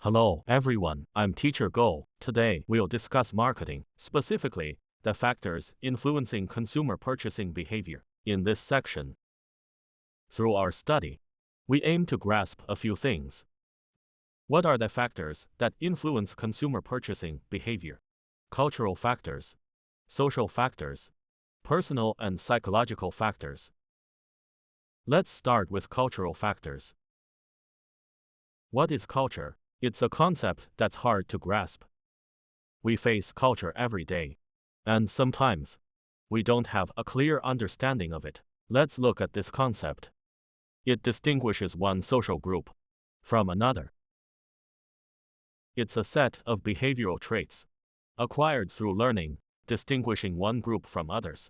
Hello, everyone. I'm Teacher Go. Today, we'll discuss marketing, specifically, the factors influencing consumer purchasing behavior. In this section, through our study, we aim to grasp a few things. What are the factors that influence consumer purchasing behavior? Cultural factors, social factors, personal and psychological factors. Let's start with cultural factors. What is culture? It's a concept that's hard to grasp. We face culture every day, and sometimes we don't have a clear understanding of it. Let's look at this concept. It distinguishes one social group from another. It's a set of behavioral traits acquired through learning, distinguishing one group from others.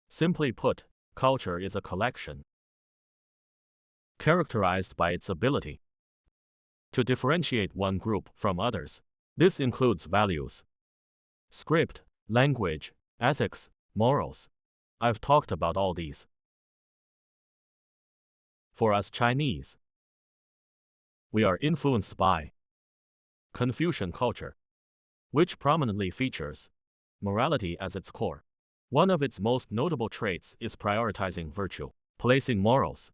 Simply put, culture is a collection characterized by its ability to differentiate one group from others. This includes values, script, language, ethics, morals. I've talked about all these. For us Chinese, we are influenced by Confucian culture, which prominently features morality as its core. One of its most notable traits is prioritizing virtue, placing morals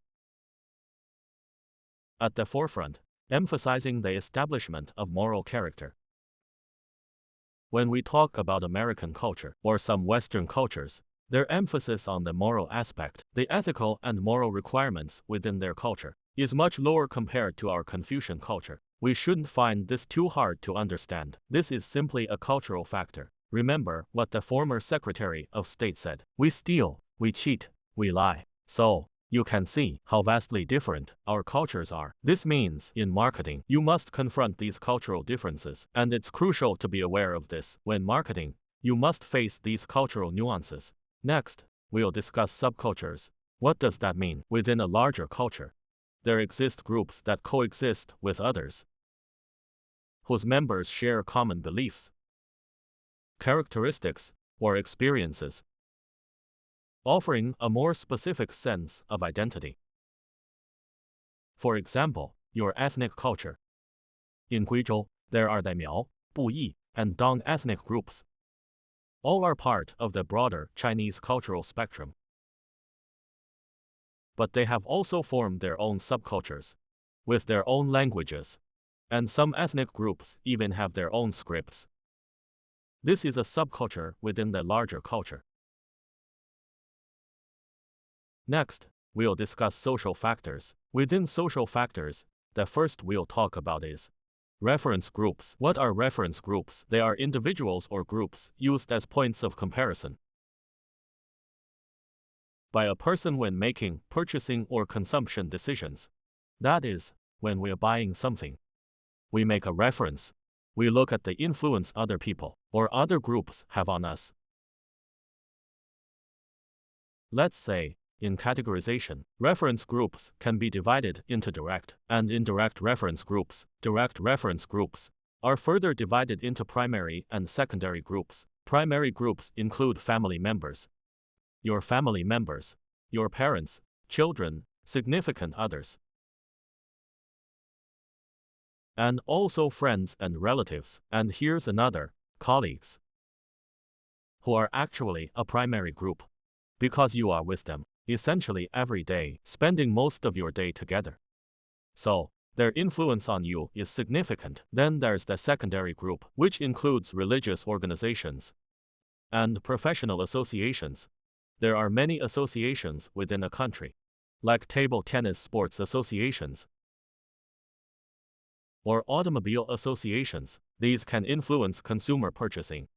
at the forefront, emphasizing the establishment of moral character. When we talk about American culture, or some Western cultures, their emphasis on the moral aspect, the ethical and moral requirements within their culture, is much lower compared to our Confucian culture. We shouldn't find this too hard to understand. This is simply a cultural factor. Remember what the former Secretary of State said: we steal, we cheat, we lie. So, you can see how vastly different our cultures are. This means, in marketing, you must confront these cultural differences, and it's crucial to be aware of this. When marketing, you must face these cultural nuances. Next, we'll discuss subcultures. What does that mean? Within a larger culture, there exist groups that coexist with others, whose members share common beliefs, characteristics, or experiences, offering a more specific sense of identity. For example, your ethnic culture. In Guizhou, there are the Miao, Buyi, and Dong ethnic groups. All are part of the broader Chinese cultural spectrum. But they have also formed their own subcultures, with their own languages, and some ethnic groups even have their own scripts. This is a subculture within the larger culture. Next, we'll discuss social factors. Within social factors, the first we'll talk about is reference groups. What are reference groups? They are individuals or groups used as points of comparison by a person when making purchasing or consumption decisions. That is, when we're buying something, we make a reference. We look at the influence other people or other groups have on us. Let's say, in categorization, reference groups can be divided into direct and indirect reference groups. Direct reference groups are further divided into primary and secondary groups. Primary groups include family members, your family members, your parents, children, significant others, and also friends and relatives. And here's another, colleagues, who are actually a primary group, because you are with them essentially every day, spending most of your day together. So, their influence on you is significant. Then there's the secondary group, which includes religious organizations and professional associations. There are many associations within a country, like table tennis sports associations or automobile associations. These can influence consumer purchasing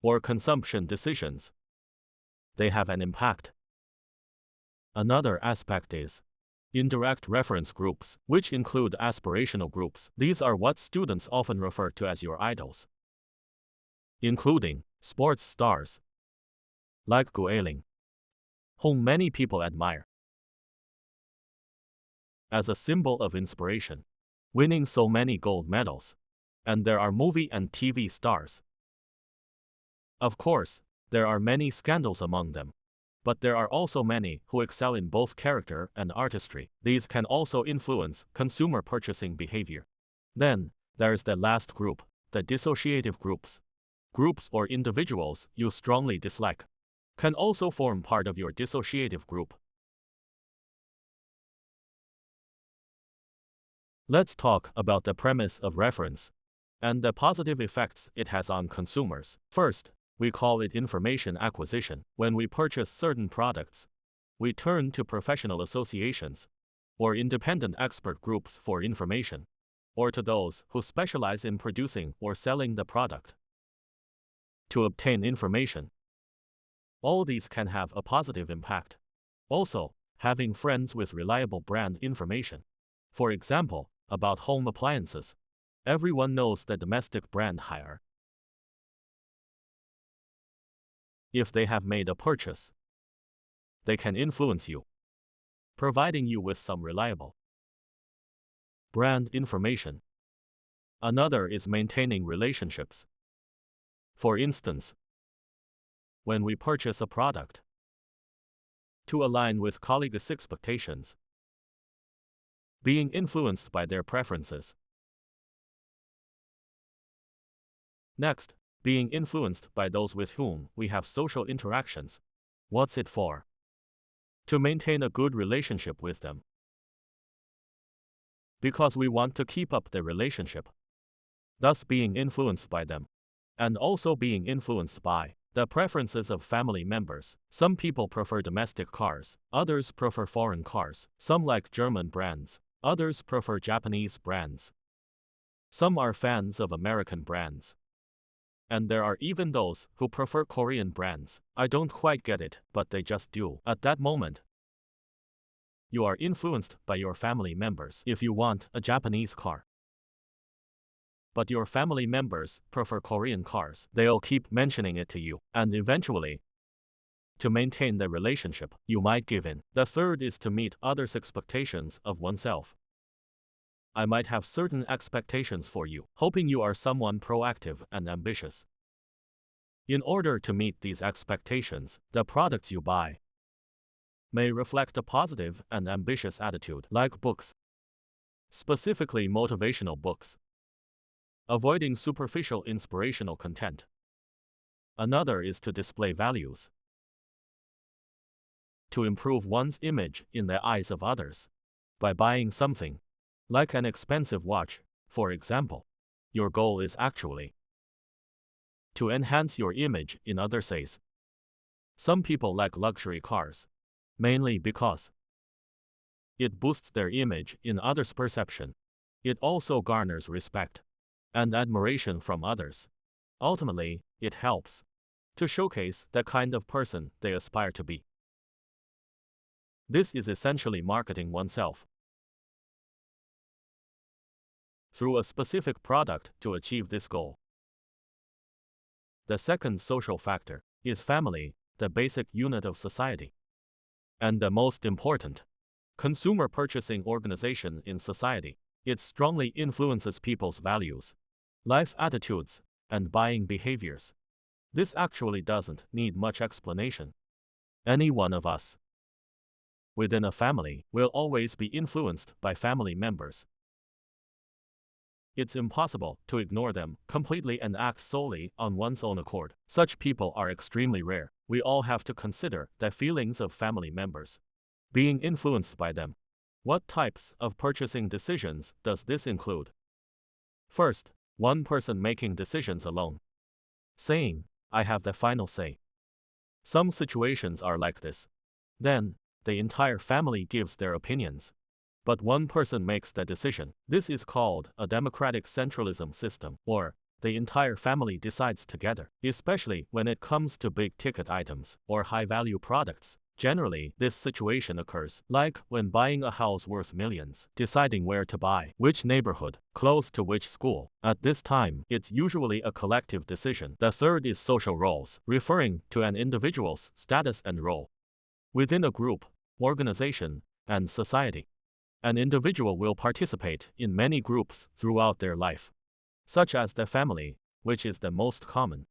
or consumption decisions. They have an impact. Another aspect is indirect reference groups, which include aspirational groups. These are what students often refer to as your idols, including sports stars like Gu Eiling, whom many people admire as a symbol of inspiration, winning so many gold medals. And there are movie and TV stars. Of course, there are many scandals among them. But there are also many who excel in both character and artistry. These can also influence consumer purchasing behavior. Then, there's the last group, the dissociative groups. Groups or individuals you strongly dislike can also form part of your dissociative group. Let's talk about the premise of reference and the positive effects it has on consumers. First, we call it information acquisition. When we purchase certain products, we turn to professional associations or independent expert groups for information, or to those who specialize in producing or selling the product to obtain information. All these can have a positive impact. Also, having friends with reliable brand information. For example, about home appliances. Everyone knows the domestic brand Haier. If they have made a purchase, they can influence you, providing you with some reliable brand information. Another is maintaining relationships. For instance, when we purchase a product to align with colleagues' expectations, being influenced by their preferences. Next, being influenced by those with whom we have social interactions. What's it for? To maintain a good relationship with them. Because we want to keep up the relationship. Thus being influenced by them. And also being influenced by the preferences of family members. Some people prefer domestic cars, others prefer foreign cars. Some like German brands, others prefer Japanese brands. Some are fans of American brands. And there are even those who prefer Korean brands. I don't quite get it, but they just do. At that moment, you are influenced by your family members if you want a Japanese car. But your family members prefer Korean cars. They'll keep mentioning it to you, and eventually, to maintain the relationship, you might give in. The third is to meet others' expectations of oneself. I might have certain expectations for you, hoping you are someone proactive and ambitious. In order to meet these expectations, the products you buy may reflect a positive and ambitious attitude, like books, specifically motivational books. Avoiding superficial inspirational content. Another is to display values. To improve one's image in the eyes of others. By buying something, like an expensive watch, for example, your goal is actually to enhance your image in others' eyes. Some people like luxury cars, mainly because it boosts their image in others' perception. It also garners respect and admiration from others. Ultimately, it helps to showcase the kind of person they aspire to be. This is essentially marketing oneself through a specific product to achieve this goal. The second social factor is family, the basic unit of society. And the most important, consumer purchasing organization in society. It strongly influences people's values, life attitudes, and buying behaviors. This actually doesn't need much explanation. Any one of us within a family will always be influenced by family members. It's impossible to ignore them completely and act solely on one's own accord. Such people are extremely rare. We all have to consider the feelings of family members, being influenced by them. What types of purchasing decisions does this include? First, one person making decisions alone, saying, I have the final say. Some situations are like this. Then, the entire family gives their opinions, but one person makes the decision. This is called a democratic centralism system, or the entire family decides together, especially when it comes to big-ticket items or high-value products. Generally, this situation occurs, like when buying a house worth millions, deciding where to buy, which neighborhood, close to which school. At this time, it's usually a collective decision. The third is social roles, referring to an individual's status and role within a group, organization, and society. An individual will participate in many groups throughout their life, such as the family, which is the most common,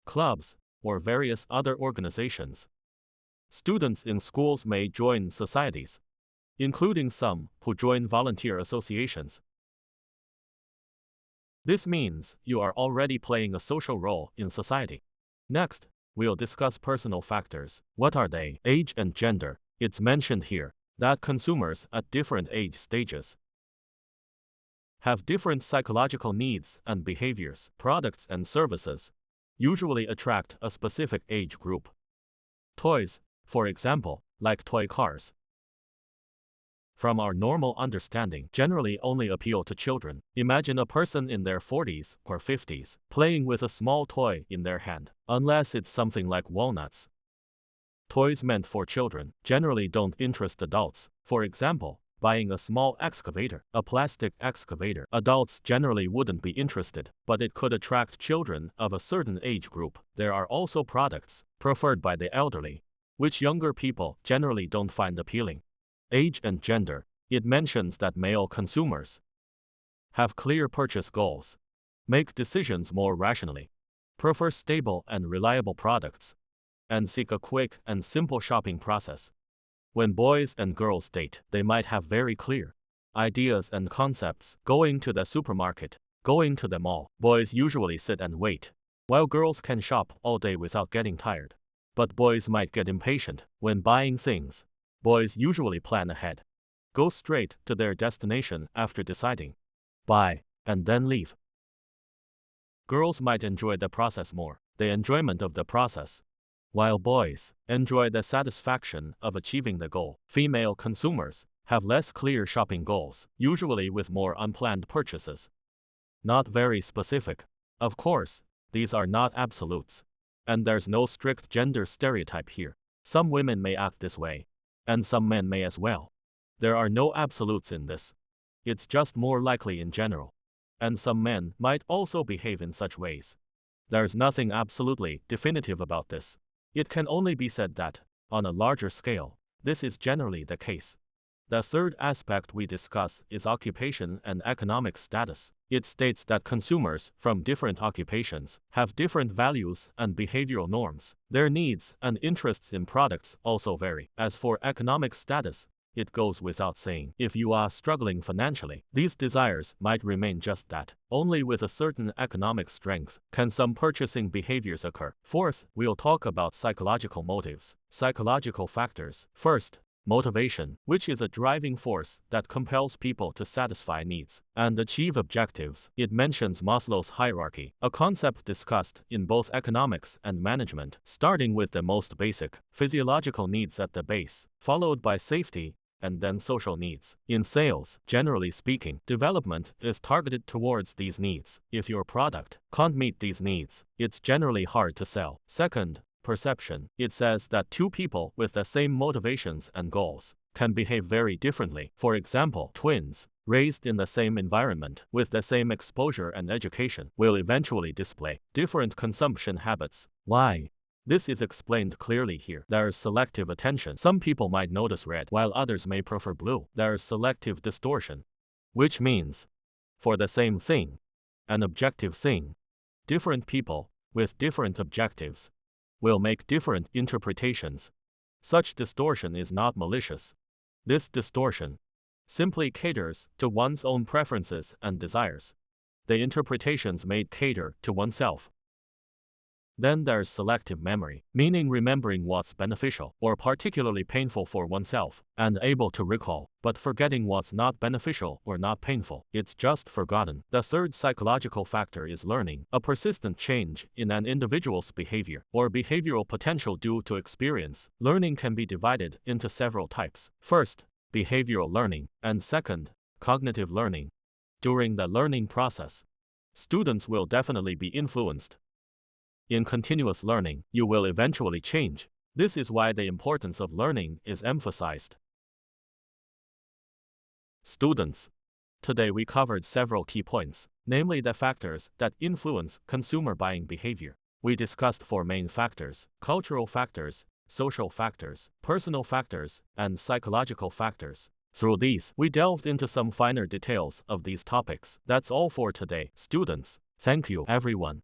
clubs, or various other organizations. Students in schools may join societies, including some who join volunteer associations. This means you are already playing a social role in society. Next, we'll discuss personal factors. What are they? Age and gender. It's mentioned here that consumers at different age stages have different psychological needs and behaviors. Products and services usually attract a specific age group. Toys, for example, like toy cars, from our normal understanding, generally only appeal to children. Imagine a person in their 40s or 50s playing with a small toy in their hand, unless it's something like walnuts. Toys meant for children generally don't interest adults. For example, buying a small excavator, a plastic excavator. Adults generally wouldn't be interested, but it could attract children of a certain age group. There are also products preferred by the elderly, which younger people generally don't find appealing. Age and gender. It mentions that male consumers have clear purchase goals, make decisions more rationally, prefer stable and reliable products, and seek a quick and simple shopping process. When boys and girls date, they might have very clear ideas and concepts. Going to the supermarket, going to the mall. Boys usually sit and wait, while girls can shop all day without getting tired. But boys might get impatient when buying things. Boys usually plan ahead, go straight to their destination after deciding, buy, and then leave. Girls might enjoy the process more, the enjoyment of the process, while boys enjoy the satisfaction of achieving the goal. Female consumers have less clear shopping goals, usually with more unplanned purchases. Not very specific. Of course, these are not absolutes, and there's no strict gender stereotype here. Some women may act this way, and some men may as well. There are no absolutes in this. It's just more likely in general. And some men might also behave in such ways. There's nothing absolutely definitive about this. It can only be said that, on a larger scale, this is generally the case. The third aspect we discuss is occupation and economic status. It states that consumers from different occupations have different values and behavioral norms. Their needs and interests in products also vary. As for economic status, it goes without saying, if you are struggling financially, these desires might remain just that. Only with a certain economic strength can some purchasing behaviors occur. Fourth, we'll talk about psychological motives, psychological factors. First, motivation, which is a driving force that compels people to satisfy needs and achieve objectives. It mentions Maslow's hierarchy, a concept discussed in both economics and management, starting with the most basic, physiological needs at the base, followed by safety, and then social needs. In sales, generally speaking, development is targeted towards these needs. If your product can't meet these needs, it's generally hard to sell. Second, perception. It says that two people with the same motivations and goals can behave very differently. For example, twins raised in the same environment with the same exposure and education will eventually display different consumption habits. Why? This is explained clearly here. There is selective attention. Some people might notice red, while others may prefer blue. There is selective distortion, which means, for the same thing, an objective thing, different people with different objectives will make different interpretations. Such distortion is not malicious. This distortion simply caters to one's own preferences and desires. The interpretations made cater to oneself. Then there's selective memory, meaning remembering what's beneficial or particularly painful for oneself, and able to recall, but forgetting what's not beneficial or not painful. It's just forgotten. The third psychological factor is learning, a persistent change in an individual's behavior or behavioral potential due to experience. Learning can be divided into several types. First, behavioral learning, and second, cognitive learning. During the learning process, students will definitely be influenced. In continuous learning, you will eventually change. This is why the importance of learning is emphasized. Students. Today we covered several key points, namely the factors that influence consumer buying behavior. We discussed four main factors: cultural factors, social factors, personal factors, and psychological factors. Through these, we delved into some finer details of these topics. That's all for today, students. Thank you, everyone.